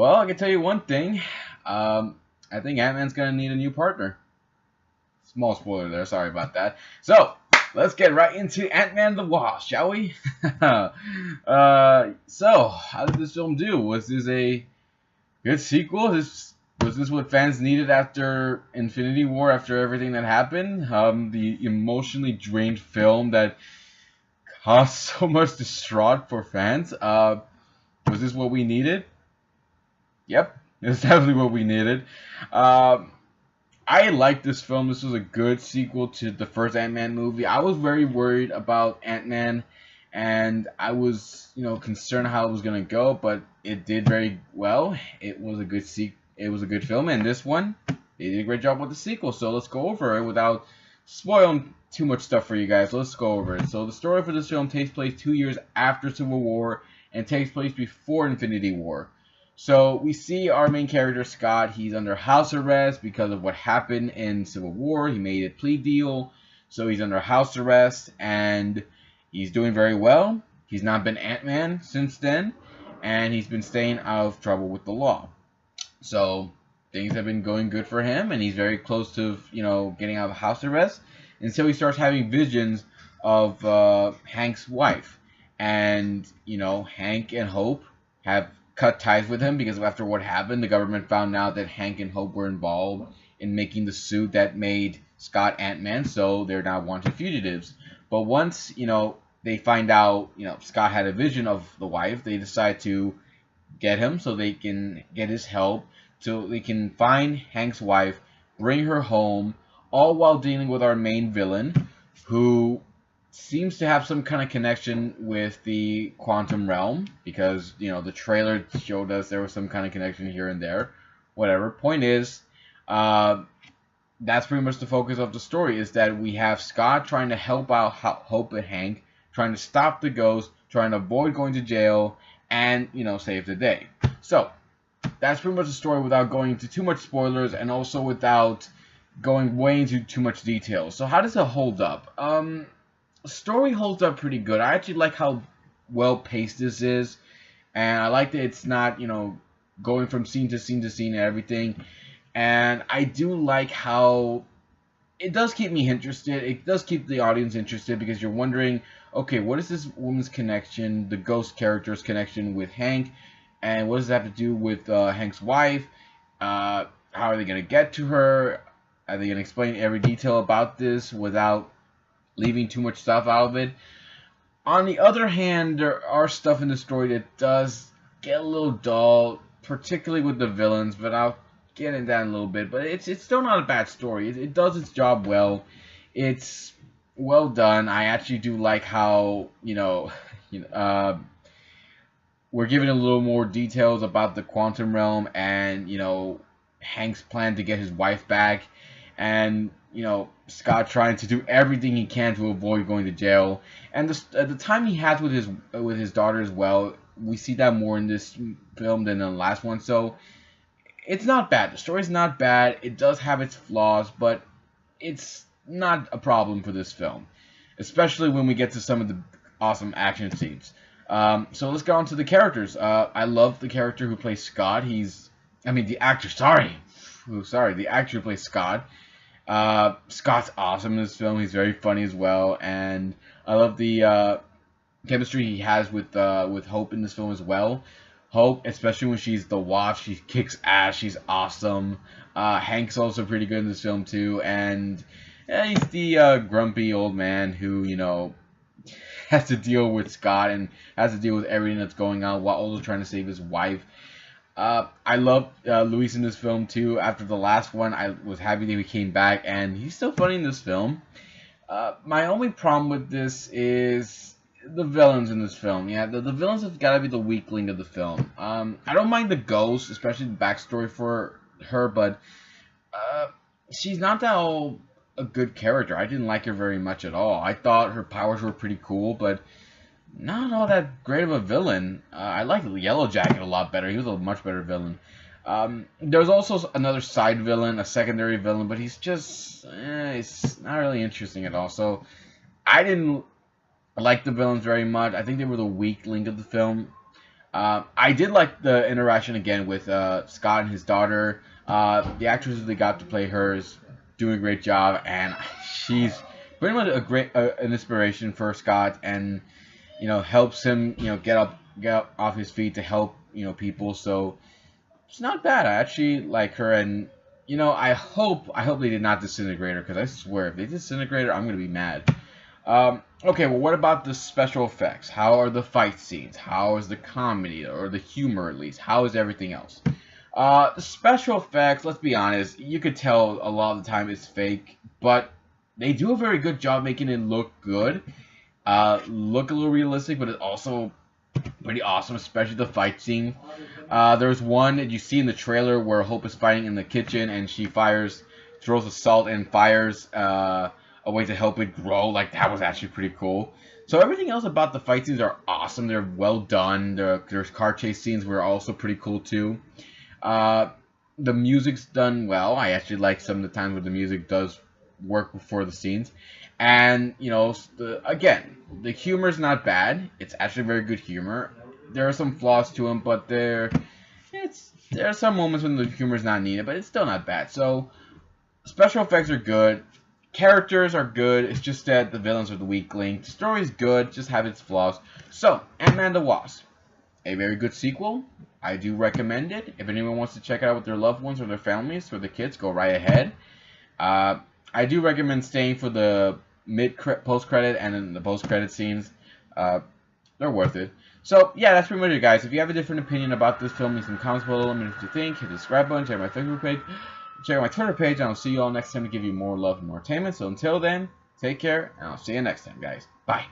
Well, I can tell you one thing. I think Ant-Man's gonna need a new partner. Small spoiler there. Sorry about that. So let's get right into Ant-Man the Wasp, shall we? So how did this film do? Was this a good sequel? Was this what fans needed after Infinity War? After everything that happened, the emotionally drained film that caused so much distraught for fans. Was this what we needed? Yep, it's definitely what we needed. Um, I liked this film. This was a good sequel to the first Ant-Man movie. I was very worried about Ant-Man, and I was, concerned how it was gonna go, but it did very well. It was a good It was a good film, and this one, they did a great job with the sequel. So let's go over it without spoiling too much stuff for you guys. Let's go over it. So the story for this film takes place 2 years after Civil War and takes place before Infinity War. So we see our main character, Scott. He's under house arrest because of what happened in Civil War. He made a plea deal, so he's under house arrest, and he's doing very well. He's not been Ant-Man since then, and he's been staying out of trouble with the law. So things have been going good for him, and he's very close to, getting out of house arrest. And so he starts having visions of Hank's wife. And, Hank and Hope have cut ties with him because after what happened, the government found out that Hank and Hope were involved in making the suit that made Scott Ant-Man, so they're now wanted fugitives. But once, they find out, Scott had a vision of the wife, they decide to get him so they can get his help, so they can find Hank's wife, bring her home, all while dealing with our main villain, who seems to have some kind of connection with the quantum realm, because, the trailer showed us there was some kind of connection here and there. Whatever. Point is, that's pretty much the focus of the story, is that we have Scott trying to help out Hope and Hank, trying to stop the ghost, trying to avoid going to jail, and, save the day. So, that's pretty much the story without going into too much spoilers, and also without going way into too much detail. So how does it hold up? The story holds up pretty good. I actually like how well paced this is, and I like that it's not, going from scene to scene to scene and everything. And I do like how it does keep me interested. It does keep the audience interested because you're wondering, okay, what is this woman's connection, the ghost character's connection with Hank, and what does it have to do with Hank's wife? How are they going to get to her? Are they going to explain every detail about this without leaving too much stuff out of it? On the other hand, there are stuff in the story that does get a little dull, particularly with the villains, but I'll get into that in a little bit. But it's still not a bad story. It does its job well. It's well done. I actually do like how, we're given a little more details about the quantum realm and, Hank's plan to get his wife back, and, Scott trying to do everything he can to avoid going to jail, and the time he has with his daughter as well. We see that more in this film than in the last one, so it's not bad. The story's not bad. It does have its flaws, but it's not a problem for this film, especially when we get to some of the awesome action scenes. So let's go on to the characters. I love the character who plays Scott. The actor, the actor who plays Scott. Scott's awesome in this film. He's very funny as well, and I love the chemistry he has with Hope in this film as well. Hope, especially when she's the Wasp, she kicks ass. She's awesome. Hank's also pretty good in this film too, and he's the grumpy old man who has to deal with Scott and has to deal with everything that's going on while also trying to save his wife. I love Luis in this film too. After the last one, I was happy that he came back, and he's still funny in this film. My only problem with this is the villains in this film. Yeah, the villains have got to be the weak link of the film. I don't mind the ghost, especially the backstory for her, but she's not that a good character. I didn't like her very much at all. I thought her powers were pretty cool, but not all that great of a villain. I like Yellow Jacket a lot better. He was a much better villain. There's also another side villain, a secondary villain, but he's just, it's not really interesting at all. So I didn't like the villains very much. I think they were the weak link of the film. I did like the interaction again with Scott and his daughter. The actress they got to play her is doing a great job, and she's pretty much a great an inspiration for Scott, and helps him get up off his feet to help people. So it's not bad. I actually like her, and I hope they did not disintegrate her, because I swear if they disintegrate her, I'm gonna be mad. Okay, well, what about the special effects? How are the fight scenes? How is the comedy, or the humor at least? How is everything else? The special effects, let's be honest, you could tell a lot of the time it's fake, but they do a very good job making it look good. Look a little realistic, but it's also pretty awesome, especially the fight scene. There's one that you see in the trailer where Hope is fighting in the kitchen, and she throws the salt and fires a way to help it grow. Like, that was actually pretty cool. So everything else about the fight scenes are awesome. They're well done. There's car chase scenes were also pretty cool too. The music's done well. I actually like some of the times where the music does work before the scenes. And, again, the humor's not bad. It's actually very good humor. There are some flaws to them, but there are some moments when the humor's not needed, but it's still not bad. So, special effects are good. Characters are good. It's just that the villains are the weak link. The story's good, just have its flaws. So, Ant-Man the Wasp. A very good sequel. I do recommend it. If anyone wants to check it out with their loved ones or their families or their kids, go right ahead. I do recommend staying for the post-credit and then the post-credit scenes. They're worth it. So, yeah, that's pretty much it, guys. If you have a different opinion about this film, leave some comments below. Let me know what you think. Hit the subscribe button. Check out my Facebook page. Check out my Twitter page. And I'll see you all next time to give you more love and more entertainment. So, until then, take care. And I'll see you next time, guys. Bye.